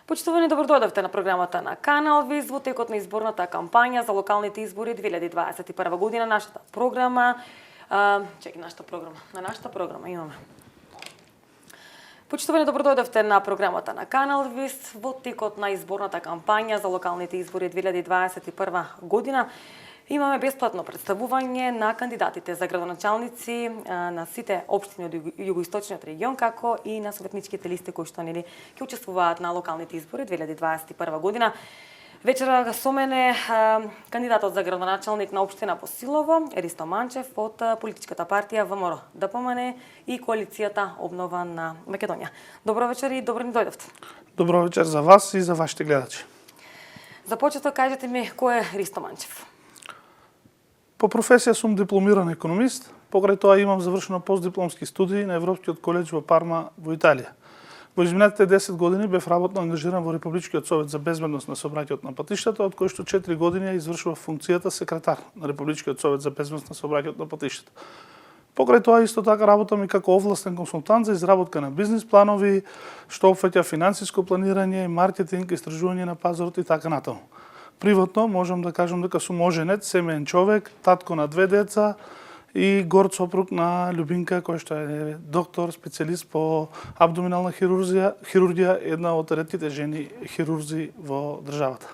Почитувани, добро дојдовте на програмата на Канал Виз во текот на изборната кампања за локалните избори 2021 година. На нашата програма имаме. Почитувани, добро дојдовте на програмата на Канал Виз во текот на изборната кампања за локалните избори 2021 година. Имаме бесплатно представување на кандидатите за градоначалници на сите општини од југоисточниот регион, како и на советничките листи кои што ќе учествуваат на локалните избори 2021 година. Вечера со мене кандидатот за градоначалник на општина Босилово, Ристо Манчев од политичката партија ВМРО ДПМН и коалицијата Обнова на Македонија. Добро вечер и добро ни дојдовте. Добро вечер за вас и за вашите гледачи. За почеток кажете ми кој е Ристо Манчев? По професија сум дипломиран економист, покрај тоа имам завршено постдипломски студии на Европскиот колеџ во Парма во Италија. Во изминатите 10 години бев работно ангажиран во Републичкиот совет за безбедност на сообраќајот на патиштата, од кои што 4 години ја извршував функцијата секретар на Републичкиот совет за безбедност на сообраќајот на патиштата. Покрај тоа исто така работам и како овластен консултант за изработка на бизнис планови, што опфаќа финансиско планирање, маркетинг, истражување на пазарот и така натаму. Приватно можам да кажам дека сум оженет, семеен човек, татко на 2 деца и горд сопруг на Љубинка, која што е доктор, специјалист по абдоминална хирургија, една од ретките жени хирурзи во државата.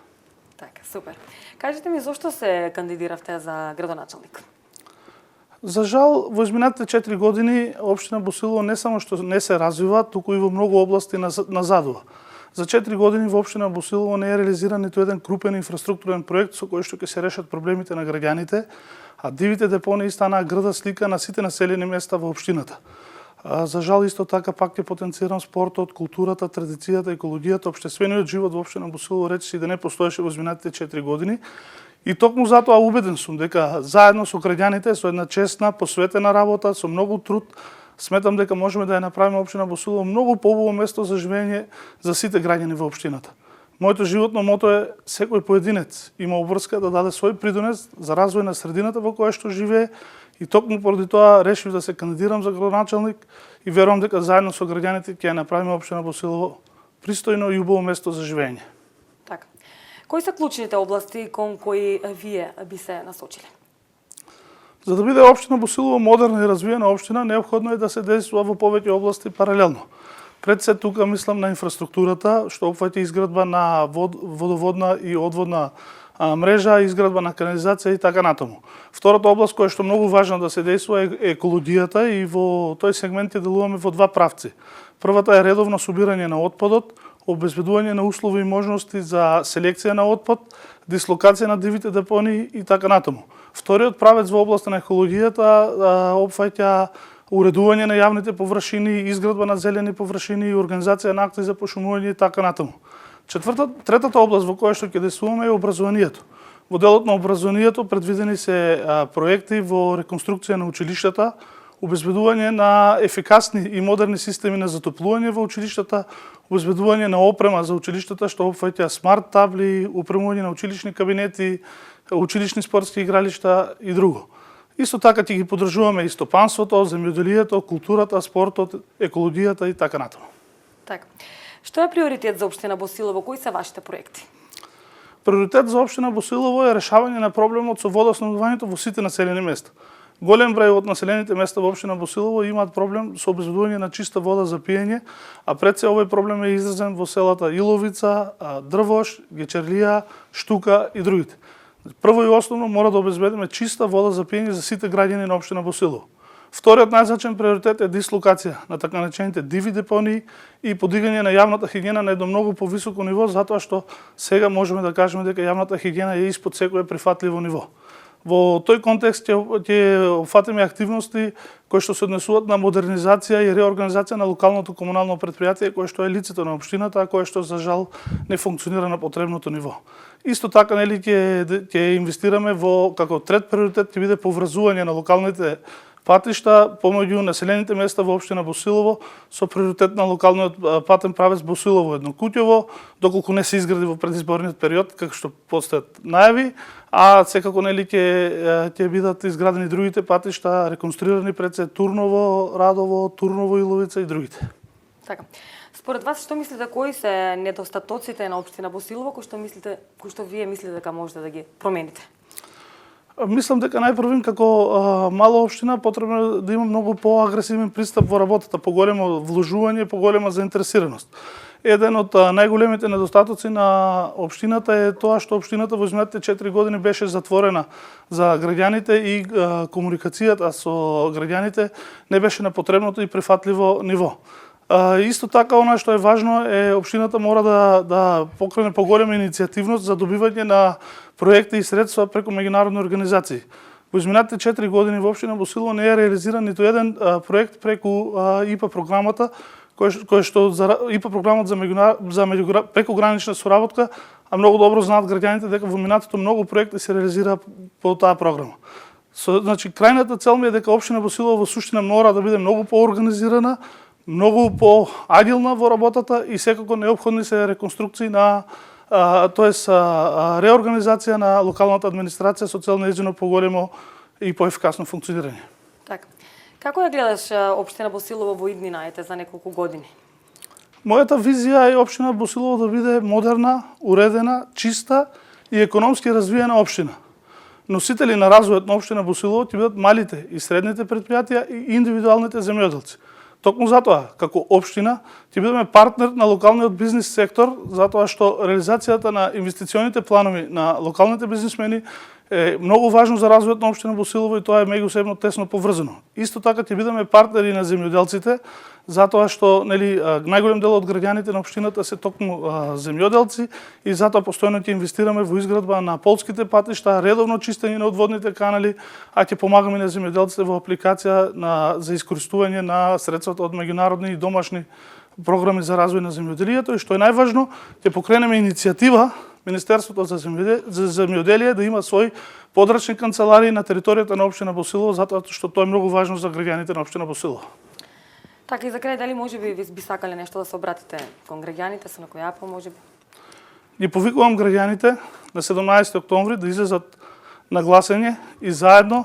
Така, супер. Кажете ми зошто се кандидиравте за градоначалник? За жал, во изминатите 4 години општина Босилово не само што не се развива, туку и во многу области назадува. За 4 години во општина Босилово не е реализиран ниту еден крупен инфраструктурен проект со кој што ќе се решат проблемите на граѓаните, а дивите депонии станаа грда слика на сите населени места во општината. За жал исто така пак ќе потенцирам спортот, културата, традицијата, екологијата, општествениот живот во општина Босилово речиси да не постоеше во изминатите 4 години. И токму затоа убеден сум дека заедно со граѓаните, со една честна, посветена работа, со многу труд, сметам дека можеме да ја направиме општина Босилово многу поубаво место за живење за сите граѓани во општината. Моето животно мото е секој поединец има обврска да даде свој придонес за развој на средината во која што живее и токму поради тоа решив да се кандидирам за градоначалник и верувам дека заедно со граѓаните ќе ја направиме општина Босилово пристојно и убаво место за живење. Така. Кои се клучните области кон кои вие би се насочиле? За да биде општина Босилово модерна и развиена општина, неопходно е да се действува во повеќе области паралелно. Пред се тука мислам на инфраструктурата, што опфаќа изградба на водоводна и одводна мрежа, изградба на канализација и така натаму. Втората област која што многу важна да се действува е екологијата и во тој сегмент ќе делуваме во 2 правци. Првата е редовно собирање на отпадот, обезбедување на услови и можности за селекција на отпад, дислокација на дивите депонии и така натаму. Вториот правец во областа на екологијата опфаќа уредување на јавните површини, изградба на зелени површини и организација на акции за пошумување и така натаму. Третата област во која што ќе действуваме е образованието. Во делот на образованието предвидени се проекти во реконструкција на училиштата, обезбедување на ефикасни и модерни системи на затоплување во училиштата, обезбедување на опрема за училиштата што опфаќа смарт табли, опремување на училишни кабинети, училишни спортски игралишта и друго. Исто така ќе ги поддржуваме и стопанството, земјоделието, културата, спортот, екологијата и така натаму. Така. Што е приоритет за општина Босилово? Кои се вашите проекти? Приоритет за општина Босилово е решавање на проблемот со водоснабдувањето во сите населени места. Голем број од населените места во општина Босилово имаат проблем со обезбедување на чиста вода за пиење, а пред се овој проблем е изразен во селата Иловица, Дрвош, Гечерлија, Штука и другите. Прво и основно мора да обезбедиме чиста вода за пиење за сите граѓани на општина Босилово. Вториот најзначаен приоритет е дислокација на така наречените диви депонии и подигање на јавната хигиена на едно многу повисоко ниво, затоа што сега можеме да кажеме дека јавната хигиена е испод секое прифатливо ниво. Во тој контекст ќе опфатиме активности кои што се однесуваат на модернизација и реорганизација на локалното комунално претпријатие кое што е лицето на општината, а кое што за жал не функционира на потребното ниво. Исто така ќе инвестираме во како трет приоритет ќе биде поврзување на локалните патишта помеѓу населените места во општина Босилово со приоритет на локалниот патен правец Босилово Еднокуќево, доколку не се изгради во предизборниот период, како што постојат најави, а секако нели ќе бидат изградени другите патишта, реконструирани пред се Турново, Радово, Турново, Иловица и другите. Така. Според вас, што мислите, кои се недостатоците на општина Босилово, кои што вие мислите дека можете да ги промените? Мислам дека најпрвин како мала општина потребно е да има многу поагресивен пристап во работата, поголемо вложување, поголема заинтересираност. Еден од најголемите недостатоци на општината е тоа што општината во изминатите 4 години беше затворена за граѓаните и комуникацијата со граѓаните не беше на потребното и прифатливо ниво. Исто така, она што е важно е општината мора да покрене поголема иницијативност за добивање на проекти и средства преку меѓународни организации. Во изминатите 4 години во општина Босилово не е реализиран ниту еден проект преку ИПА програмата, кој што ИПА програмата за прекогранична соработка, а многу добро знаат граѓаните дека во минатото многу проекти се реализира по таа програма. Значи, крајната цел ми е дека општина Босилово во суштина мора да биде многу поорганизирана, многу поагилна во работата и секако неопходни се реконструкции реорганизација на локалната администрација со цел нејзино поголемо и поефикасно функционирање. Така. Како ја гледаш општина Босилово во иднинаите за неколку години? Мојата визија е општина Босилово да биде модерна, уредена, чиста и економски развиена општина. Носители на развојот на општина Босилово ќе бидат малите и средните претпријатија и индивидуалните земјоделци. Токму затоа, како општина, ќе бидеме партнер на локалниот бизнис сектор, затоа што реализацијата на инвестиционите планови на локалните бизнисмени е многу важно за развојот на општина Босилово и тоа е меѓусебно тесно поврзано. Исто така ќе бидеме партнери на земјоделците, затоа што најголем дел од граѓаните на општината се токму земјоделци и затоа постојано ќе инвестираме во изградба на полските патишта, редовно чистење на одводните канали, а ќе помагаме на земјоделците во апликација за искористување на средствата од меѓународни и домашни програми за развој на земјоделието и што е најважно, ќе покренеме иницијатива Министерството за земјоделие да има свој подрачни канцеларии на територијата на општина Босилово, затоа што тоа е многу важно за граѓаните на општина Босилово. Така и за крај, дали можеби би сакале нешто да се обратите кон граѓаните, со некој апел можеби? Ги повикувам граѓаните на 17 октомври да излезат на гласање и заедно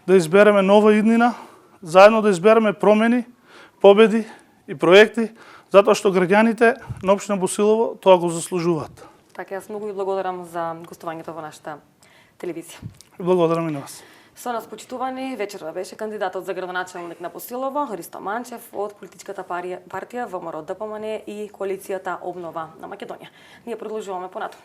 да избереме нова иднина, заедно да избереме промени, победи и проекти, затоа што граѓаните на општина Босилово тоа го заслужуваат. Така, јас многу ви благодарам за гостувањето во нашата телевизија. Благодарам и на вас. Со нас почитувани вечерва беше кандидатот за градоначелник на Босилово, Христо Манчев од политичката партија ВМРО ДПМН и коалицијата Обнова на Македонија. Ние продолжуваме понатаму.